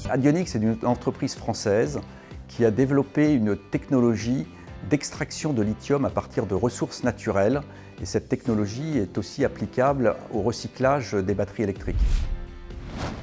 Adionix est une entreprise française qui a développé une technologie d'extraction de lithium à partir de ressources naturelles. Et cette technologie est aussi applicable au recyclage des batteries électriques.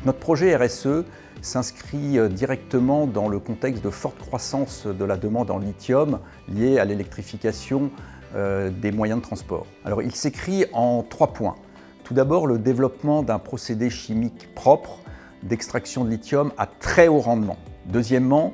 Notre projet RSE s'inscrit directement dans le contexte de forte croissance de la demande en lithium liée à l'électrification des moyens de transport. Alors, il s'écrit en 3 points. Tout d'abord, le développement d'un procédé chimique propre d'extraction de lithium à très haut rendement. Deuxièmement,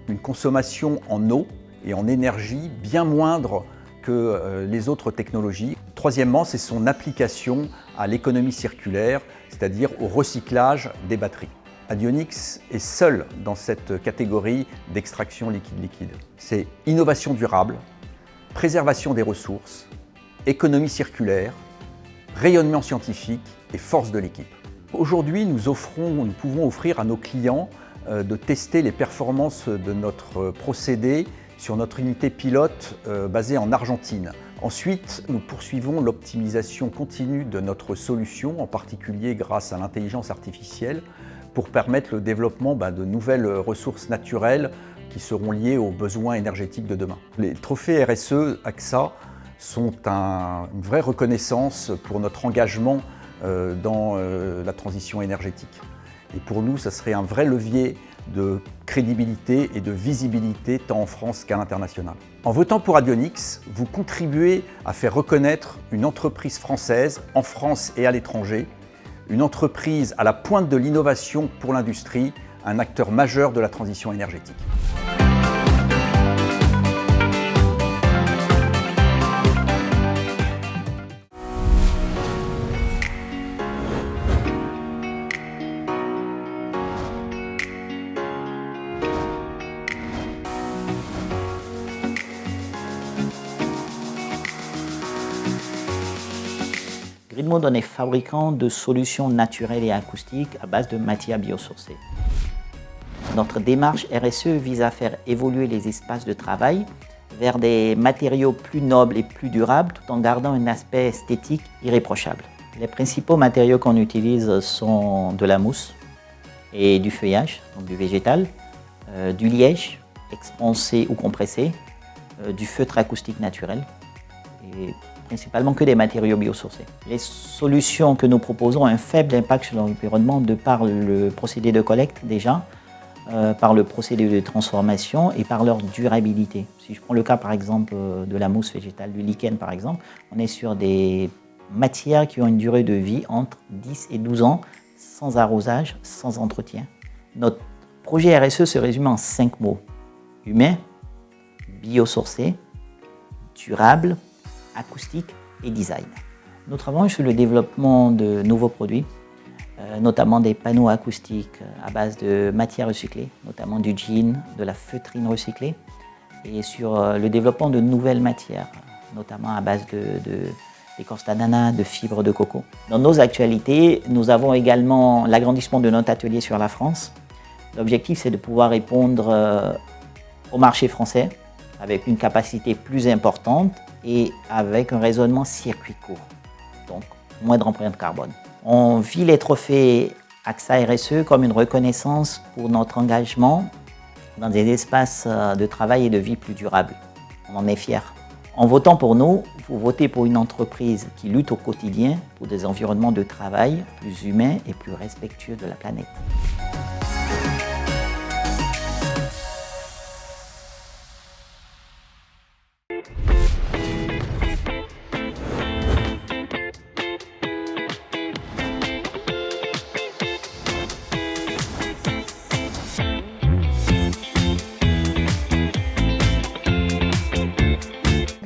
une consommation en eau et en énergie bien moindre que les autres technologies. Troisièmement, c'est son application à l'économie circulaire, c'est-à-dire au recyclage des batteries. Adionix est seul dans cette catégorie d'extraction liquide-liquide. C'est innovation durable, préservation des ressources, économie circulaire, rayonnement scientifique et force de l'équipe. Aujourd'hui, nous pouvons offrir à nos clients de tester les performances de notre procédé sur notre unité pilote basée en Argentine. Ensuite, nous poursuivons l'optimisation continue de notre solution, en particulier grâce à l'intelligence artificielle, pour permettre le développement de nouvelles ressources naturelles qui seront liées aux besoins énergétiques de demain. Les trophées RSE AXA sont une vraie reconnaissance pour notre engagement dans la transition énergétique. Et pour nous, ça serait un vrai levier de crédibilité et de visibilité tant en France qu'à l'international. En votant pour Adionix, vous contribuez à faire reconnaître une entreprise française en France et à l'étranger, une entreprise à la pointe de l'innovation pour l'industrie, un acteur majeur de la transition énergétique. Gridmode, on est fabricant de solutions naturelles et acoustiques à base de matières biosourcées. Notre démarche RSE vise à faire évoluer les espaces de travail vers des matériaux plus nobles et plus durables tout en gardant un aspect esthétique irréprochable. Les principaux matériaux qu'on utilise sont de la mousse et du feuillage, donc du végétal, du liège expansé ou compressé, du feutre acoustique naturel et principalement que des matériaux biosourcés. Les solutions que nous proposons ont un faible impact sur l'environnement de par le procédé de collecte déjà, par le procédé de transformation et par leur durabilité. Si je prends le cas par exemple de la mousse végétale, du lichen par exemple, on est sur des matières qui ont une durée de vie entre 10 et 12 ans, sans arrosage, sans entretien. Notre projet RSE se résume en 5 mots. Humain, biosourcé, durable, acoustique et design. Nous travaillons sur le développement de nouveaux produits, notamment des panneaux acoustiques à base de matières recyclées, notamment du jean, de la feutrine recyclée, et sur le développement de nouvelles matières, notamment à base d'écorce d'ananas, de fibres de coco. Dans nos actualités, nous avons également l'agrandissement de notre atelier sur la France. L'objectif, c'est de pouvoir répondre au marché français avec une capacité plus importante et avec un raisonnement circuit court, donc moindre empreinte carbone. On vit les trophées AXA RSE comme une reconnaissance pour notre engagement dans des espaces de travail et de vie plus durables. On en est fiers. En votant pour nous, vous votez pour une entreprise qui lutte au quotidien pour des environnements de travail plus humains et plus respectueux de la planète.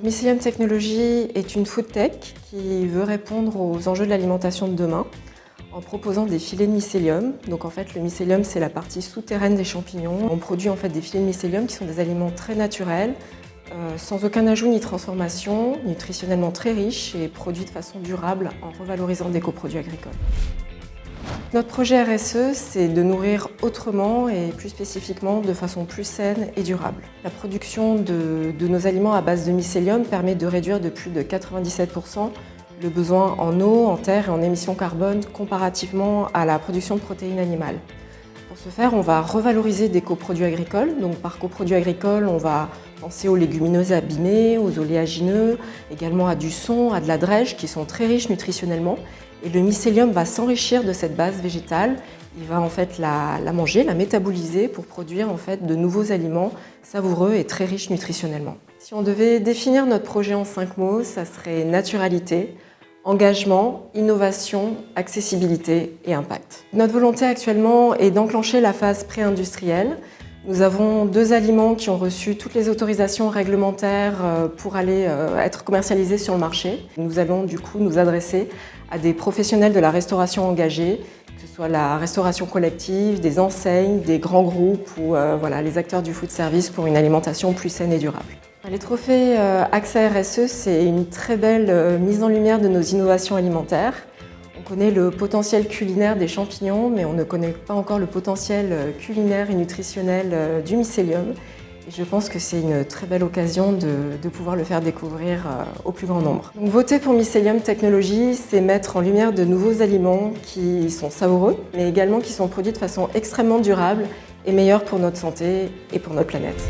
Mycelium Technologies est une food tech qui veut répondre aux enjeux de l'alimentation de demain en proposant des filets de mycélium. Donc en fait, le mycélium, c'est la partie souterraine des champignons. On produit en fait des filets de mycélium qui sont des aliments très naturels, sans aucun ajout ni transformation, nutritionnellement très riches et produits de façon durable en revalorisant des coproduits agricoles. Notre projet RSE, c'est de nourrir autrement et plus spécifiquement de façon plus saine et durable. La production de nos aliments à base de mycélium permet de réduire de plus de 97% le besoin en eau, en terre et en émissions carbone comparativement à la production de protéines animales. Pour ce faire, on va revaloriser des coproduits agricoles. Donc, par coproduits agricoles, on va penser aux légumineuses abîmées, aux oléagineux, également à du son, à de la drèche qui sont très riches nutritionnellement. Et le mycélium va s'enrichir de cette base végétale. Il va en fait la manger, la métaboliser pour produire en fait de nouveaux aliments savoureux et très riches nutritionnellement. Si on devait définir notre projet en 5 mots, ça serait naturalité, engagement, innovation, accessibilité et impact. Notre volonté actuellement est d'enclencher la phase pré-industrielle. Nous avons 2 aliments qui ont reçu toutes les autorisations réglementaires pour aller être commercialisés sur le marché. Nous allons du coup nous adresser à des professionnels de la restauration engagés, que ce soit la restauration collective, des enseignes, des grands groupes ou les acteurs du food service pour une alimentation plus saine et durable. Les trophées AXA RSE, c'est une très belle mise en lumière de nos innovations alimentaires. On connaît le potentiel culinaire des champignons, mais on ne connaît pas encore le potentiel culinaire et nutritionnel du mycélium. Et je pense que c'est une très belle occasion de pouvoir le faire découvrir au plus grand nombre. Donc, voter pour Mycelium Technologies, c'est mettre en lumière de nouveaux aliments qui sont savoureux, mais également qui sont produits de façon extrêmement durable et meilleure pour notre santé et pour notre planète.